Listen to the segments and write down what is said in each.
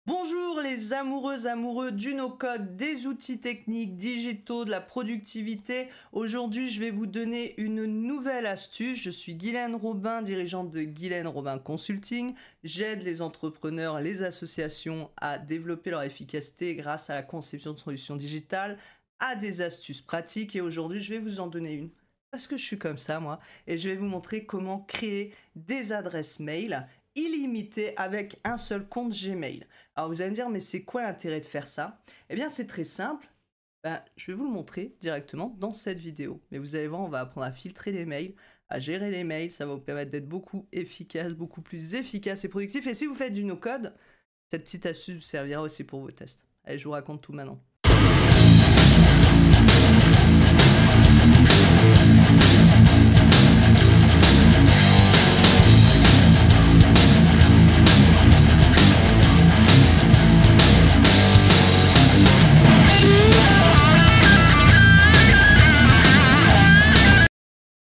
Bonjour les amoureux du no-code, des outils techniques, digitaux, de la productivité. Aujourd'hui, je vais vous donner une nouvelle astuce. Je suis Guylaine Robin, dirigeante de Guylaine Robin Consulting. J'aide les entrepreneurs, les associations à développer leur efficacité grâce à la conception de solutions digitales, à des astuces pratiques. Et aujourd'hui, je vais vous en donner une. Parce que je suis comme ça, moi. Et je vais vous montrer comment créer des adresses mail illimitées avec un seul compte Gmail. Alors vous allez me dire, mais c'est quoi l'intérêt de faire ça? Eh bien c'est très simple, je vais vous le montrer directement dans cette vidéo. Mais vous allez voir, on va apprendre à filtrer les mails, à gérer les mails, ça va vous permettre d'être beaucoup plus efficace et productif. Et si vous faites du no-code, cette petite astuce vous servira aussi pour vos tests. Allez, je vous raconte tout maintenant.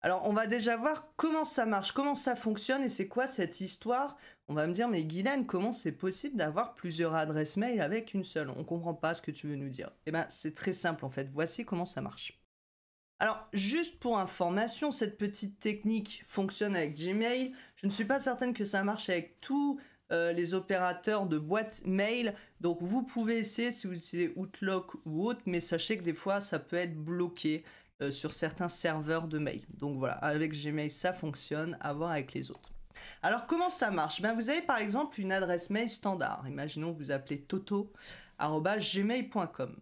Alors, on va déjà voir comment ça marche, comment ça fonctionne et c'est quoi cette histoire. On va me dire, mais Guylaine, comment c'est possible d'avoir plusieurs adresses mail avec une seule? On comprend pas ce que tu veux nous dire. Eh bien, c'est très simple en fait. Voici comment ça marche. Alors, juste pour information, cette petite technique fonctionne avec Gmail. Je ne suis pas certaine que ça marche avec tous les opérateurs de boîte mail. Donc, vous pouvez essayer si vous utilisez Outlook ou autre, mais sachez que des fois, ça peut être bloqué sur certains serveurs de mail. Donc voilà, avec Gmail, ça fonctionne, à voir avec les autres. Alors, comment ça marche? Vous avez par exemple une adresse mail standard. Imaginons que vous appelez toto@gmail.com.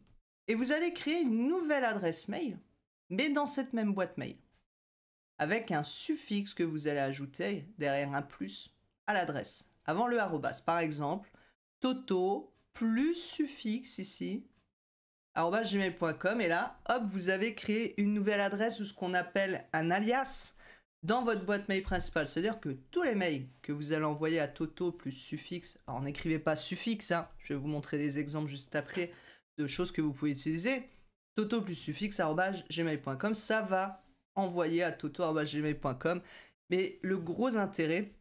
Et vous allez créer une nouvelle adresse mail, mais dans cette même boîte mail, avec un suffixe que vous allez ajouter derrière un plus à l'adresse, avant le arrobas. Par exemple, toto plus suffixe ici, @gmail.com, et là, hop, vous avez créé une nouvelle adresse ou ce qu'on appelle un alias dans votre boîte mail principale. C'est-à-dire que tous les mails que vous allez envoyer à toto plus suffixe, alors n'écrivez pas suffixe, hein, je vais vous montrer des exemples juste après de choses que vous pouvez utiliser. Toto plus suffixe @gmail.com, ça va envoyer à toto@gmail.com. Mais le gros intérêt,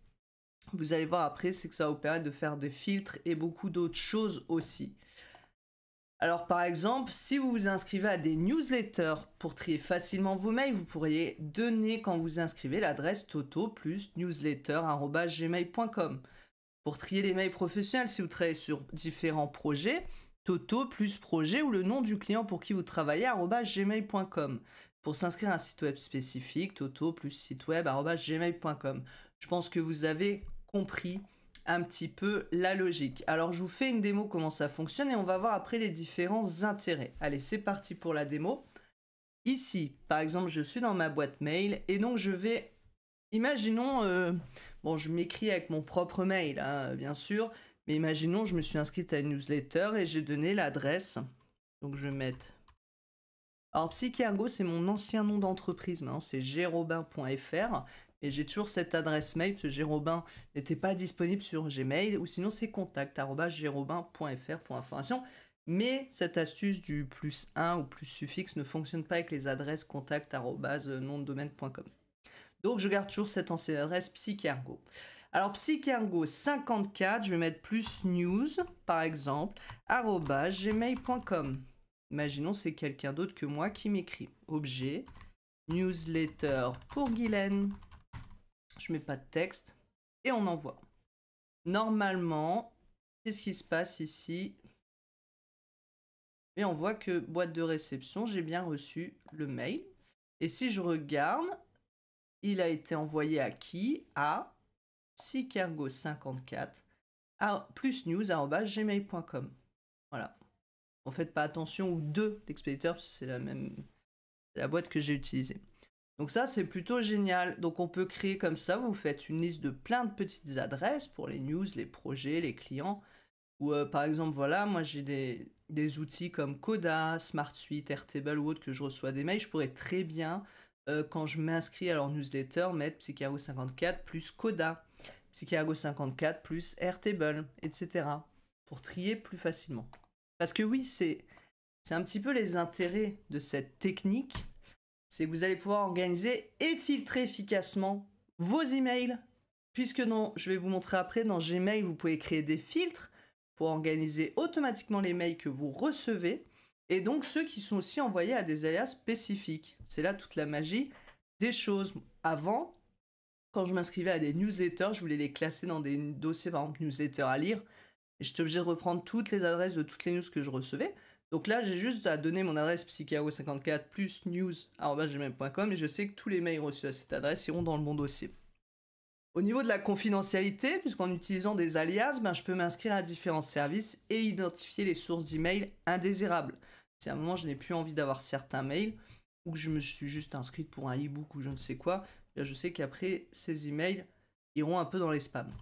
vous allez voir après, c'est que ça va vous permettre de faire des filtres et beaucoup d'autres choses aussi. Alors par exemple, si vous vous inscrivez à des newsletters pour trier facilement vos mails, vous pourriez donner quand vous inscrivez l'adresse toto plus newsletter@gmail.com. Pour trier les mails professionnels, si vous travaillez sur différents projets, toto plus projet ou le nom du client pour qui vous travaillez @gmail.com. Pour s'inscrire à un site web spécifique, toto plus site web @gmail.com. Je pense que vous avez compris un petit peu la logique. Alors je vous fais une démo comment ça fonctionne et on va voir après les différents intérêts. Allez, c'est parti pour la démo. Ici, par exemple, je suis dans ma boîte mail et donc je vais, imaginons, bon, je m'écris avec mon propre mail, hein, bien sûr, mais imaginons, je me suis inscrite à une newsletter et j'ai donné l'adresse. Donc je vais mettre... Alors Psychergo, c'est mon ancien nom d'entreprise, maintenant c'est grobin.fr. Et j'ai toujours cette adresse mail, parce que Grobin n'était pas disponible sur Gmail, ou sinon c'est contact@grobin.fr pour information. Mais cette astuce du +1 ou plus suffixe ne fonctionne pas avec les adresses contact@nom-de-domaine.com. Donc je garde toujours cette ancienne adresse Psychergo. Alors Psychergo 54, je vais mettre plus news, par exemple, @gmail.com. Imaginons c'est quelqu'un d'autre que moi qui m'écrit. Objet, newsletter pour Guylaine. Je mets pas de texte et on envoie. Normalement, qu'est-ce qui se passe ici? Et on voit que boîte de réception, j'ai bien reçu le mail. Et si je regarde, il a été envoyé à qui? À psychergo54 +news@gmail.com. Voilà. En faites pas attention ou de l'expéditeur parce que c'est la boîte que j'ai utilisée. Donc ça, c'est plutôt génial. Donc on peut créer comme ça, vous faites une liste de plein de petites adresses pour les news, les projets, les clients. Ou par exemple, voilà, moi j'ai des outils comme Coda, SmartSuite, Airtable ou autres que je reçois des mails. Je pourrais très bien, quand je m'inscris à leur newsletter, mettre Psychergo54 plus Coda, Psychergo54 plus Airtable, etc. pour trier plus facilement. Parce que oui, c'est un petit peu les intérêts de cette technique. C'est que vous allez pouvoir organiser et filtrer efficacement vos emails. Puisque je vais vous montrer après, dans Gmail, vous pouvez créer des filtres pour organiser automatiquement les mails que vous recevez et donc ceux qui sont aussi envoyés à des alias spécifiques. C'est là toute la magie des choses. Avant, quand je m'inscrivais à des newsletters, je voulais les classer dans des dossiers, par exemple, newsletters à lire. Et j'étais obligé de reprendre toutes les adresses de toutes les news que je recevais. Donc là, j'ai juste à donner mon adresse psycharo54 plus news@gmail.com et je sais que tous les mails reçus à cette adresse iront dans le bon dossier. Au niveau de la confidentialité, puisqu'en utilisant des alias, je peux m'inscrire à différents services et identifier les sources d'emails indésirables. Si à un moment je n'ai plus envie d'avoir certains mails, ou que je me suis juste inscrite pour un e-book ou je ne sais quoi, là je sais qu'après ces emails iront un peu dans les spams.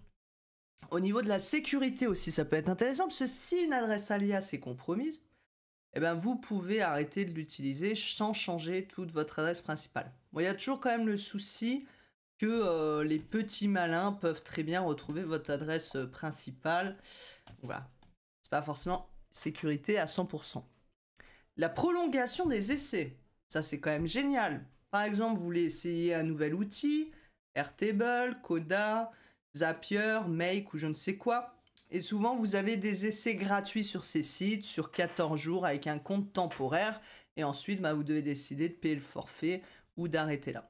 Au niveau de la sécurité aussi, ça peut être intéressant, parce que si une adresse alias est compromise, vous pouvez arrêter de l'utiliser sans changer toute votre adresse principale. Bon, il y a toujours quand même le souci que les petits malins peuvent très bien retrouver votre adresse principale. Voilà, c'est pas forcément sécurité à 100%. La prolongation des essais, ça c'est quand même génial. Par exemple, vous voulez essayer un nouvel outil, Airtable, Coda, Zapier, Make ou je ne sais quoi. Et souvent, vous avez des essais gratuits sur ces sites, sur 14 jours avec un compte temporaire. Et ensuite, vous devez décider de payer le forfait ou d'arrêter là.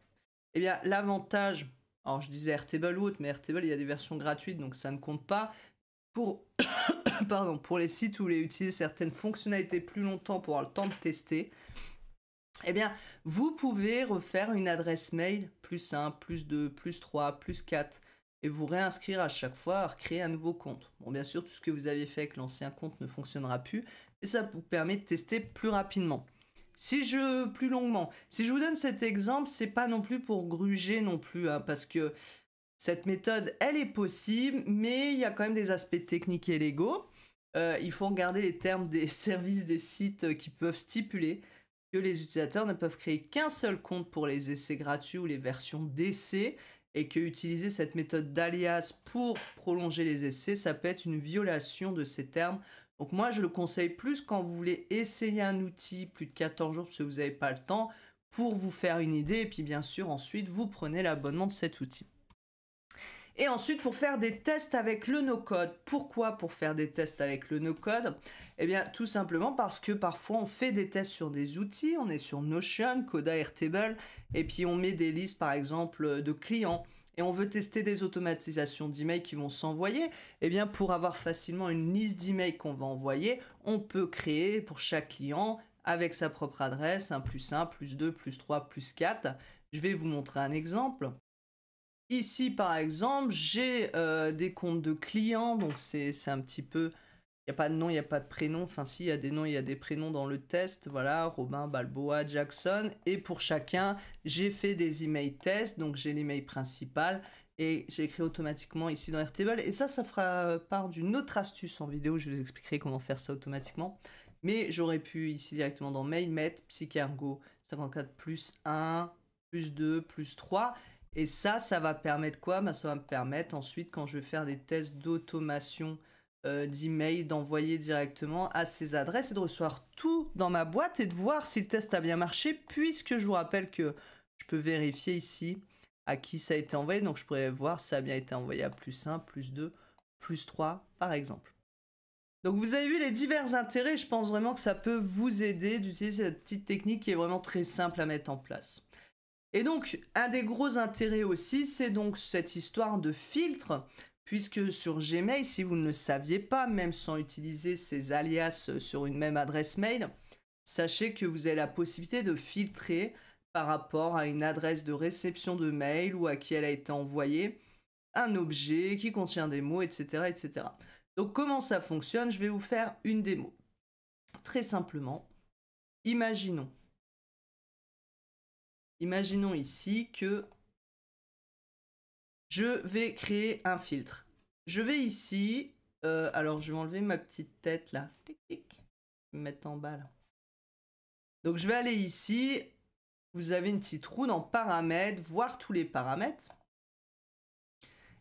Eh bien, l'avantage, alors je disais Airtable ou autre, mais Airtable, il y a des versions gratuites, donc ça ne compte pas. Pour, pour les sites où vous voulez utiliser certaines fonctionnalités plus longtemps pour avoir le temps de tester, eh bien, vous pouvez refaire une adresse mail plus 1, plus 2, plus 3, plus 4 et vous réinscrire à chaque fois à recréer un nouveau compte. Bon, bien sûr, tout ce que vous avez fait avec l'ancien compte ne fonctionnera plus et ça vous permet de tester plus rapidement. Plus longuement, si je vous donne cet exemple, c'est pas non plus pour gruger non plus, parce que cette méthode, elle est possible, mais il y a quand même des aspects techniques et légaux. Il faut regarder les termes des services des sites qui peuvent stipuler que les utilisateurs ne peuvent créer qu'un seul compte pour les essais gratuits ou les versions d'essais et que utiliser cette méthode d'alias pour prolonger les essais, ça peut être une violation de ces termes. Donc moi, je le conseille plus quand vous voulez essayer un outil plus de 14 jours parce que vous n'avez pas le temps pour vous faire une idée et puis bien sûr, ensuite, vous prenez l'abonnement de cet outil. Et ensuite, pour faire des tests avec le no-code. Pourquoi pour faire des tests avec le no-code? Eh bien, tout simplement parce que parfois, on fait des tests sur des outils. On est sur Notion, Coda, Airtable, et puis on met des listes, par exemple, de clients. Et on veut tester des automatisations d'emails qui vont s'envoyer. Eh bien, pour avoir facilement une liste d'emails qu'on va envoyer, on peut créer pour chaque client, avec sa propre adresse, un plus 1, plus 2, plus 3, plus 4. Je vais vous montrer un exemple. Ici, par exemple, j'ai des comptes de clients, donc c'est un petit peu... Il n'y a pas de nom, il n'y a pas de prénom. Enfin, si, il y a des noms, il y a des prénoms dans le test. Voilà, Robin, Balboa, Jackson. Et pour chacun, j'ai fait des emails tests. Donc, j'ai l'email principal. Et j'ai écrit automatiquement ici dans Airtable. Et ça fera part d'une autre astuce en vidéo. Je vous expliquerai comment faire ça automatiquement. Mais j'aurais pu, ici, directement dans Mail, mettre Psycargo 54 plus 1, plus 2, plus 3. Et ça va permettre quoi? Ça va me permettre ensuite, quand je vais faire des tests d'automation d'email, d'envoyer directement à ces adresses et de recevoir tout dans ma boîte et de voir si le test a bien marché, puisque je vous rappelle que je peux vérifier ici à qui ça a été envoyé. Donc je pourrais voir si ça a bien été envoyé à plus 1, plus 2, plus 3 par exemple. Donc vous avez vu les divers intérêts, je pense vraiment que ça peut vous aider d'utiliser cette petite technique qui est vraiment très simple à mettre en place. Et donc, un des gros intérêts aussi, c'est donc cette histoire de filtre, puisque sur Gmail, si vous ne le saviez pas, même sans utiliser ces alias sur une même adresse mail, sachez que vous avez la possibilité de filtrer par rapport à une adresse de réception de mail ou à qui elle a été envoyée, un objet qui contient des mots, etc., etc. Donc, comment ça fonctionne? Je vais vous faire une démo. Très simplement, imaginons ici que je vais créer un filtre. Je vais ici, alors je vais enlever ma petite tête là, tic, tic, me mettre en bas là. Donc je vais aller ici, vous avez une petite roue dans paramètres, voir tous les paramètres.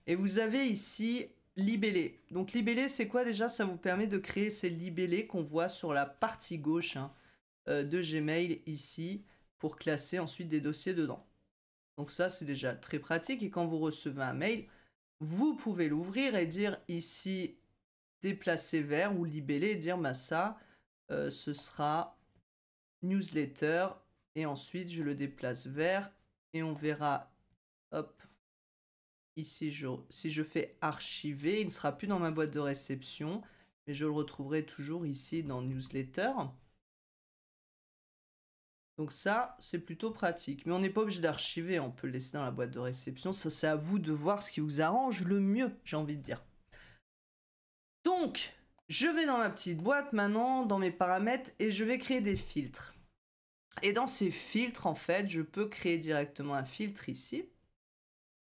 Et vous avez ici libellé. Donc libellé, c'est quoi déjà? Ça vous permet de créer ces libellés qu'on voit sur la partie gauche de Gmail ici, pour classer ensuite des dossiers dedans. Donc ça, c'est déjà très pratique. Et quand vous recevez un mail, vous pouvez l'ouvrir et dire ici déplacer vers ou libeller et dire bah ça, ce sera newsletter et ensuite je le déplace vers et on verra, hop, ici si je fais archiver, il ne sera plus dans ma boîte de réception, mais je le retrouverai toujours ici dans newsletter. Donc ça, c'est plutôt pratique. Mais on n'est pas obligé d'archiver, on peut le laisser dans la boîte de réception. Ça, c'est à vous de voir ce qui vous arrange le mieux, j'ai envie de dire. Donc, je vais dans ma petite boîte maintenant, dans mes paramètres, et je vais créer des filtres. Et dans ces filtres, en fait, je peux créer directement un filtre ici.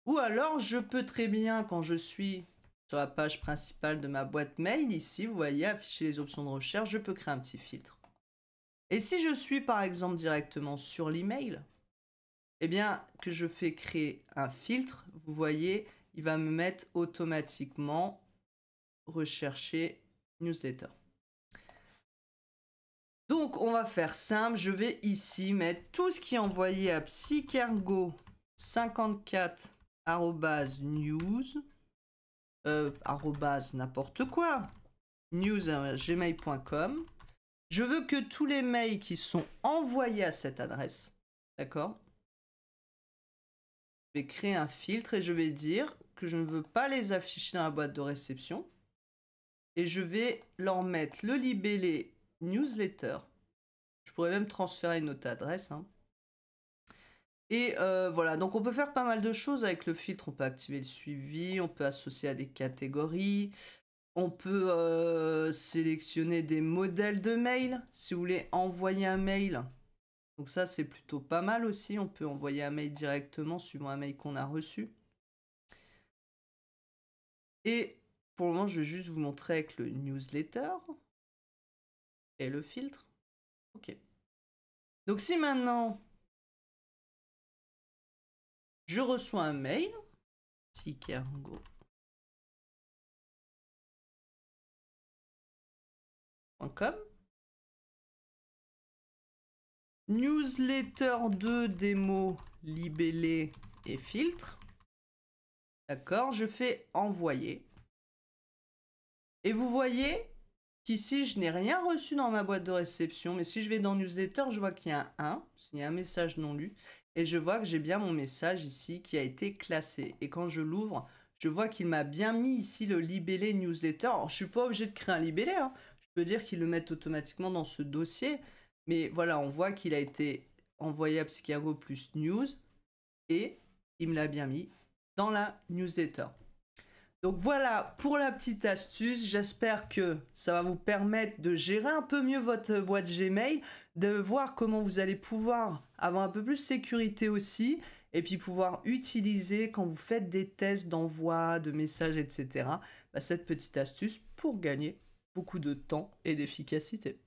Ou alors, je peux très bien, quand je suis sur la page principale de ma boîte mail, ici, vous voyez, afficher les options de recherche, je peux créer un petit filtre. Et si je suis par exemple directement sur l'email, eh bien que je fais créer un filtre, vous voyez, il va me mettre automatiquement rechercher newsletter. Donc on va faire simple, je vais ici mettre tout ce qui est envoyé à psychergo54@news, n'importe quoi, news@gmail.com. Je veux que tous les mails qui sont envoyés à cette adresse, d'accord? Je vais créer un filtre et je vais dire que je ne veux pas les afficher dans la boîte de réception. Et je vais leur mettre le libellé newsletter. Je pourrais même transférer une autre adresse, hein. Et voilà, donc on peut faire pas mal de choses avec le filtre. On peut activer le suivi, on peut associer à des catégories. On peut sélectionner des modèles de mail si vous voulez envoyer un mail. Donc ça, c'est plutôt pas mal aussi. On peut envoyer un mail directement suivant un mail qu'on a reçu. Et pour le moment, je vais juste vous montrer avec le newsletter et le filtre. Ok. Donc si maintenant, je reçois un mail, psychergo. Newsletter 2 démo libellé et filtre. D'accord, je fais envoyer. Et vous voyez qu'ici, je n'ai rien reçu dans ma boîte de réception. Mais si je vais dans newsletter, je vois qu'il y a un 1, il y a un message non lu. Et je vois que j'ai bien mon message ici qui a été classé. Et quand je l'ouvre, je vois qu'il m'a bien mis ici le libellé newsletter. Alors, je ne suis pas obligé de créer un libellé, hein. Je peux dire qu'il le mette automatiquement dans ce dossier. Mais voilà, on voit qu'il a été envoyé à Psychergo plus news. Et il me l'a bien mis dans la newsletter. Donc voilà pour la petite astuce, j'espère que ça va vous permettre de gérer un peu mieux votre boîte Gmail, de voir comment vous allez pouvoir avoir un peu plus de sécurité aussi, et puis pouvoir utiliser quand vous faites des tests d'envoi, de messages, etc., cette petite astuce pour gagner beaucoup de temps et d'efficacité.